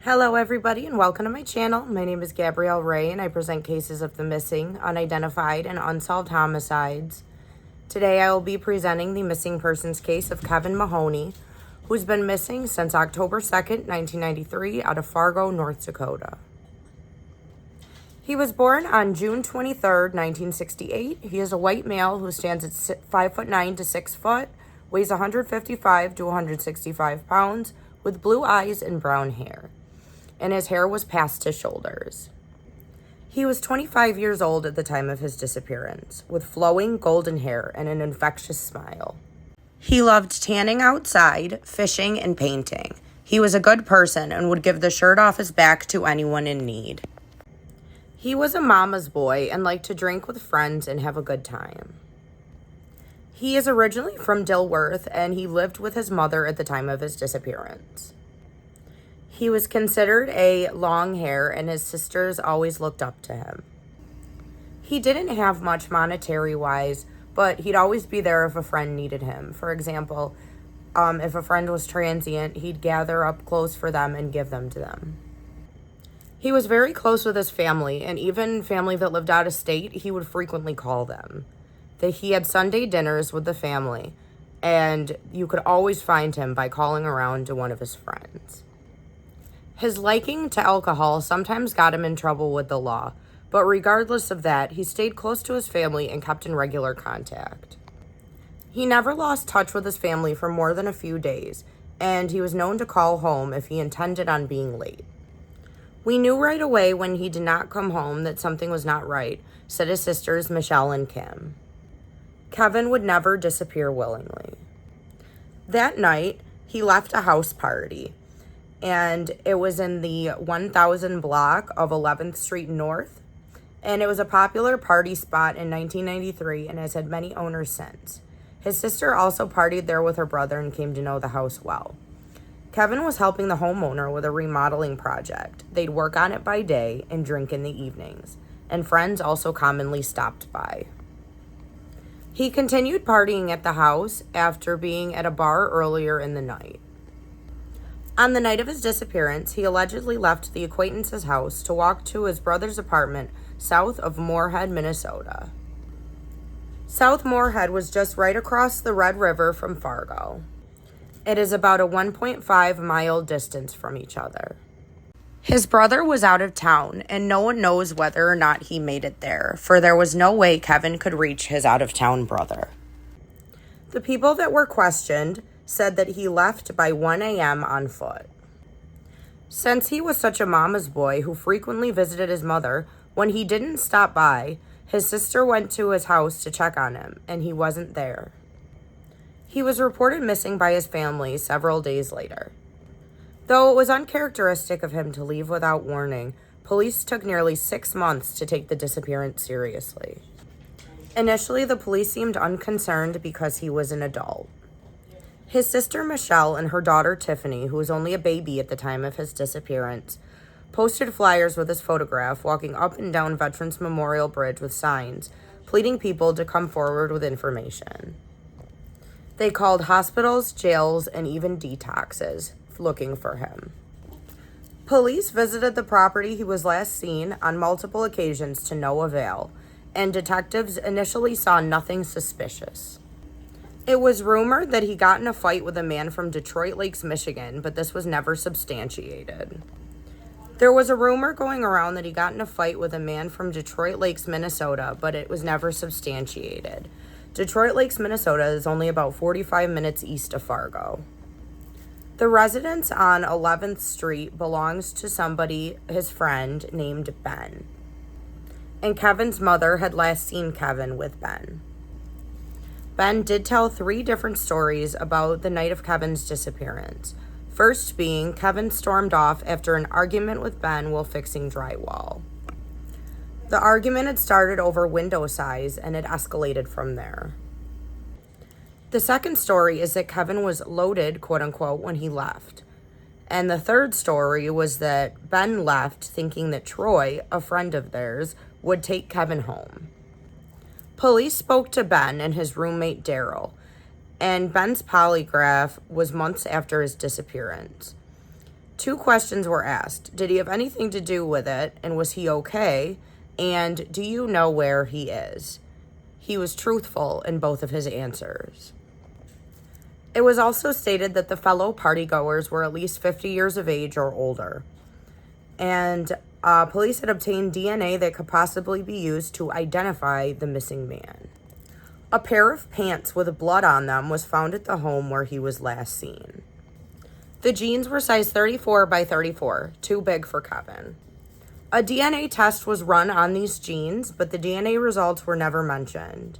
Hello everybody and welcome to my channel. My name is Gabrielle Ray and I present cases of the missing, unidentified, and unsolved homicides. Today I will be presenting the missing persons case of Kevin Mahoney, who's been missing since October 2nd, 1993 out of Fargo, North Dakota. He was born on June 23rd, 1968. He is a white male who stands at 5'9" to 6 foot, weighs 155 to 165 pounds, with blue eyes and brown hair, and his hair was past his shoulders. He was 25 years old at the time of his disappearance, with flowing golden hair and an infectious smile. He loved tanning outside, fishing, and painting. He was a good person and would give the shirt off his back to anyone in need. He was a mama's boy and liked to drink with friends and have a good time. He is originally from Dilworth, and he lived with his mother at the time of his disappearance. He was considered a long hair, and his sisters always looked up to him. He didn't have much monetary-wise, but he'd always be there if a friend needed him. For example, if a friend was transient, he'd gather up clothes for them and give them to them. He was very close with his family, and even family that lived out of state, he would frequently call them. He had Sunday dinners with the family, and you could always find him by calling around to one of his friends. His liking to alcohol sometimes got him in trouble with the law, but regardless of that, he stayed close to his family and kept in regular contact. He never lost touch with his family for more than a few days, and he was known to call home if he intended on being late. We knew right away when he did not come home that something was not right, said his sisters Michelle and Kim. Kevin would never disappear willingly. That night, he left a house party, and it was in the 1000 block of 11th Street North, and it was a popular party spot in 1993 and has had many owners since. His sister also partied there with her brother and came to know the house well. Kevin was helping the homeowner with a remodeling project. They'd work on it by day and drink in the evenings, and friends also commonly stopped by. He continued partying at the house after being at a bar earlier in the night. On the night of his disappearance, he allegedly left the acquaintance's house to walk to his brother's apartment south of Moorhead, Minnesota. South Moorhead was just right across the Red River from Fargo. It is about a 1.5-mile distance from each other. His brother was out of town, and no one knows whether or not he made it there, for there was no way Kevin could reach his out-of-town brother. The people that were questioned said that he left by 1 a.m. on foot. Since he was such a mama's boy who frequently visited his mother, when he didn't stop by, his sister went to his house to check on him, and he wasn't there. He was reported missing by his family several days later. Though it was uncharacteristic of him to leave without warning, police took nearly 6 months to take the disappearance seriously. Initially, the police seemed unconcerned because he was an adult. His sister Michelle and her daughter Tiffany, who was only a baby at the time of his disappearance, posted flyers with his photograph walking up and down Veterans Memorial Bridge with signs, pleading people to come forward with information. They called hospitals, jails, and even detoxes, looking for him. Police visited the property he was last seen on multiple occasions to no avail, and detectives initially saw nothing suspicious. It was rumored that he got in a fight with a man from Detroit Lakes, Michigan, but this was never substantiated. There was a rumor going around that he got in a fight with a man from Detroit Lakes, Minnesota, but it was never substantiated. Detroit Lakes, Minnesota is only about 45 minutes east of Fargo. The residence on 11th Street belongs to somebody, his friend, named Ben. And Kevin's mother had last seen Kevin with Ben. Ben did tell 3 different stories about the night of Kevin's disappearance. First being, Kevin stormed off after an argument with Ben while fixing drywall. The argument had started over window size and it escalated from there. The second story is that Kevin was loaded, quote unquote, when he left. And the third story was that Ben left thinking that Troy, a friend of theirs, would take Kevin home. Police spoke to Ben and his roommate Daryl, and Ben's polygraph was months after his disappearance. 2 questions were asked. Did he have anything to do with it, and was he okay? And do you know where he is? He was truthful in both of his answers. It was also stated that the fellow partygoers were at least 50 years of age or older. And police had obtained DNA that could possibly be used to identify the missing man. A pair of pants with blood on them was found at the home where he was last seen. The jeans were size 34 by 34, too big for Kevin. A DNA test was run on these jeans, but the DNA results were never mentioned.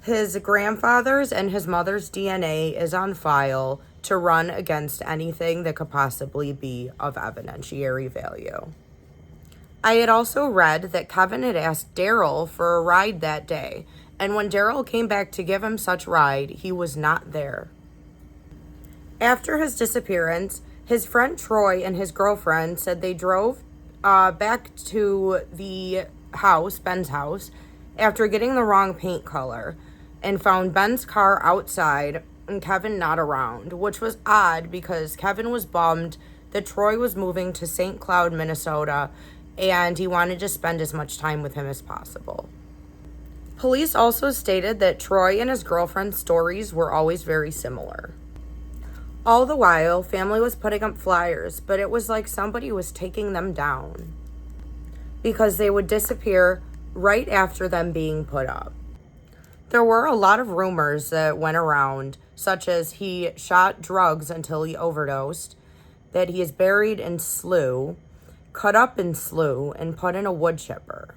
His grandfather's and his mother's DNA is on file to run against anything that could possibly be of evidentiary value. I had also read that Kevin had asked Daryl for a ride that day, and when Daryl came back to give him such ride, he was not there. After his disappearance, his friend Troy and his girlfriend said they drove back to the house, Ben's house, after getting the wrong paint color, and found Ben's car outside and Kevin not around, which was odd because Kevin was bummed that Troy was moving to St. Cloud, Minnesota, and he wanted to spend as much time with him as possible. Police also stated that Troy and his girlfriend's stories were always very similar. All the while, family was putting up flyers, but it was like somebody was taking them down because they would disappear right after them being put up. There were a lot of rumors that went around, such as he shot drugs until he overdosed, that he is buried in slough, cut up in slough, and put in a wood chipper.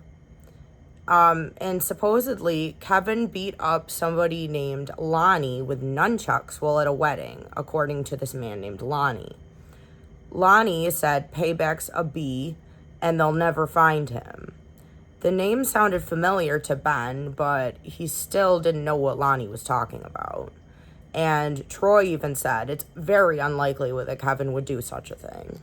And supposedly, Kevin beat up somebody named Lonnie with nunchucks while at a wedding, according to this man named Lonnie. Lonnie said payback's a B, and they'll never find him. The name sounded familiar to Ben, but he still didn't know what Lonnie was talking about. And Troy even said it's very unlikely that Kevin would do such a thing.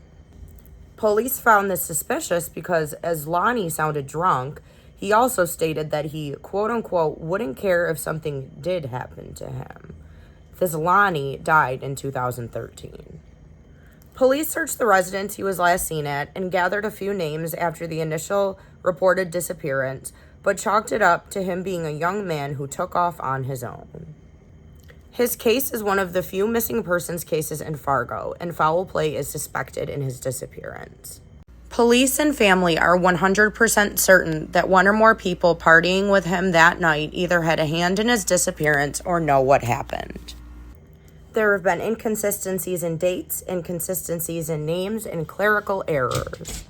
Police found this suspicious because as Lonnie sounded drunk, he also stated that he, quote-unquote, wouldn't care if something did happen to him. This Lonnie died in 2013. Police searched the residence he was last seen at and gathered a few names after the initial reported disappearance, but chalked it up to him being a young man who took off on his own. His case is one of the few missing persons cases in Fargo, and foul play is suspected in his disappearance. Police and family are 100% certain that one or more people partying with him that night either had a hand in his disappearance or know what happened. There have been inconsistencies in dates, inconsistencies in names, and clerical errors.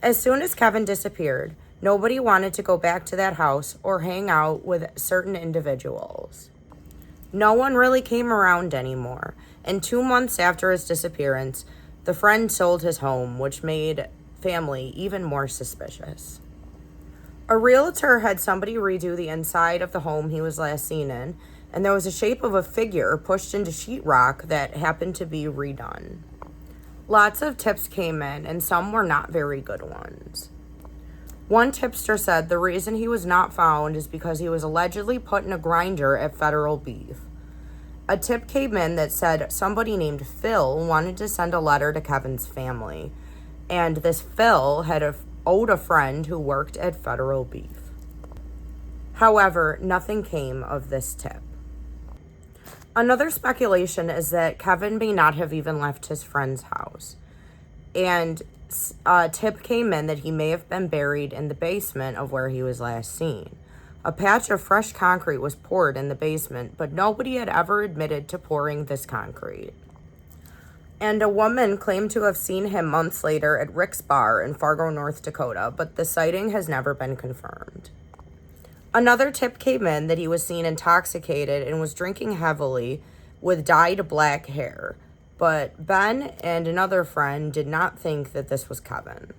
As soon as Kevin disappeared, nobody wanted to go back to that house or hang out with certain individuals. No one really came around anymore, and 2 months after his disappearance, the friend sold his home, which made family even more suspicious. A realtor had somebody redo the inside of the home he was last seen in, and there was a shape of a figure pushed into sheetrock that happened to be redone. Lots of tips came in, and some were not very good ones. One tipster said the reason he was not found is because he was allegedly put in a grinder at Federal Beef. A tip came in that said somebody named Phil wanted to send a letter to Kevin's family, and this Phil had owed a friend who worked at Federal Beef. However, nothing came of this tip. Another speculation is that Kevin may not have even left his friend's house, and a tip came in that he may have been buried in the basement of where he was last seen. A patch of fresh concrete was poured in the basement, but nobody had ever admitted to pouring this concrete. And a woman claimed to have seen him months later at Rick's Bar in Fargo, North Dakota, but the sighting has never been confirmed. Another tip came in that he was seen intoxicated and was drinking heavily with dyed black hair, but Ben and another friend did not think that this was Kevin.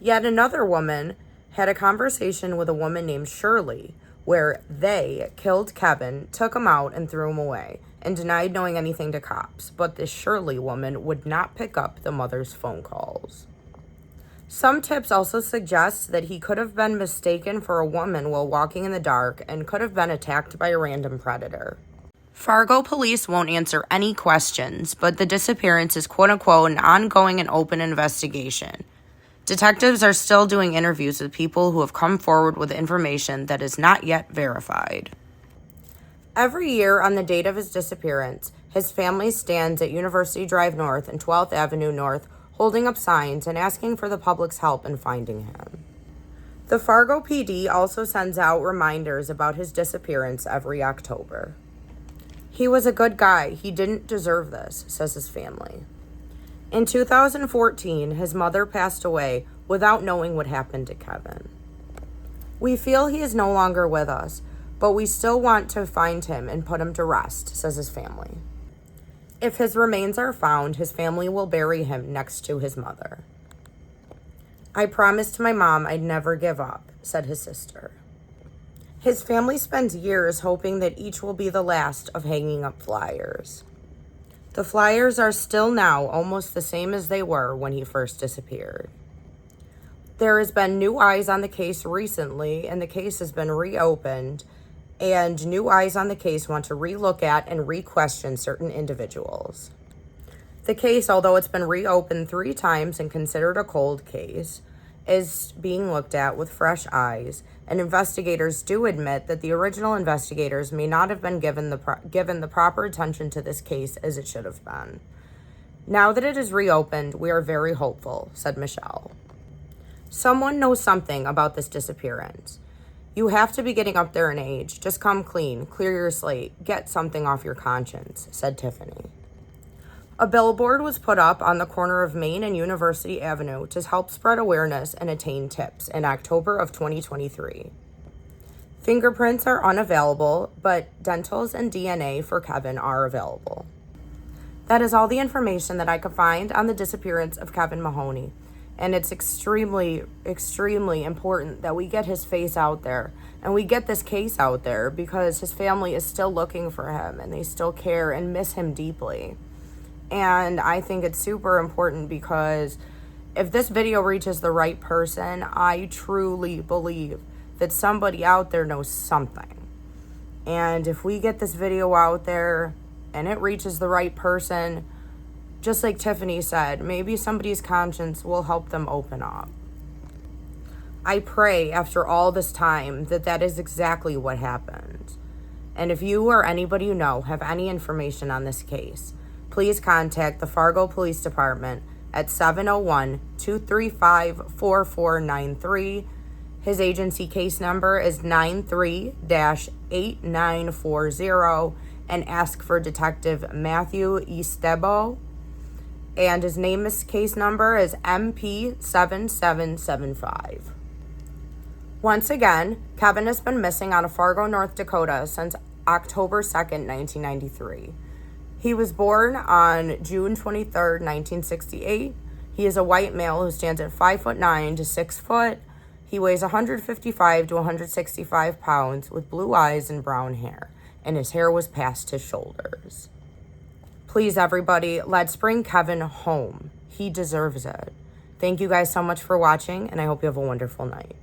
Yet another woman had a conversation with a woman named Shirley, where they killed Kevin, took him out, and threw him away, and denied knowing anything to cops, but this Shirley woman would not pick up the mother's phone calls. Some tips also suggest that he could have been mistaken for a woman while walking in the dark and could have been attacked by a random predator. Fargo police won't answer any questions, but the disappearance is quote-unquote an ongoing and open investigation. Detectives are still doing interviews with people who have come forward with information that is not yet verified. Every year on the date of his disappearance, his family stands at University Drive North and 12th Avenue North holding up signs and asking for the public's help in finding him. The Fargo PD also sends out reminders about his disappearance every October. He was a good guy. He didn't deserve this, says his family. In 2014, his mother passed away without knowing what happened to Kevin. We feel he is no longer with us, but we still want to find him and put him to rest, says his family. If his remains are found, his family will bury him next to his mother. I promised my mom I'd never give up, said his sister. His family spends years hoping that each will be the last of hanging up flyers. The flyers are still now almost the same as they were when he first disappeared. There has been new eyes on the case recently, and the case has been reopened, and new eyes on the case want to relook at and re-question certain individuals. The case, although it's been reopened 3 times and considered a cold case, is being looked at with fresh eyes, and investigators do admit that the original investigators may not have been given the proper attention to this case as it should have been. Now that it is reopened, we are very hopeful, said Michelle. Someone knows something about this disappearance. You have to be getting up there in age. Just come clean, clear your slate, get something off your conscience, said Tiffany. A billboard was put up on the corner of Main and University Avenue to help spread awareness and attain tips in October of 2023. Fingerprints are unavailable, but dentals and DNA for Kevin are available. That is all the information that I could find on the disappearance of Kevin Mahoney, and it's extremely, extremely important that we get his face out there and we get this case out there because his family is still looking for him and they still care and miss him deeply. And I think it's super important because if this video reaches the right person, I truly believe that somebody out there knows something. And if we get this video out there and it reaches the right person, just like Tiffany said, maybe somebody's conscience will help them open up. I pray after all this time that that is exactly what happened. And if you or anybody you know have any information on this case, please contact the Fargo Police Department at 701-235-4493. His agency case number is 93-8940, and ask for Detective Matthew Ysteboe. And his case number is MP7775. Once again, Kevin has been missing out of Fargo, North Dakota since October 2nd, 1993. He was born on June 23rd, 1968. He is a white male who stands at 5'9" to 6 foot. He weighs 155 to 165 pounds with blue eyes and brown hair, and his hair was past his shoulders. Please, everybody, let's bring Kevin home. He deserves it. Thank you guys so much for watching, and I hope you have a wonderful night.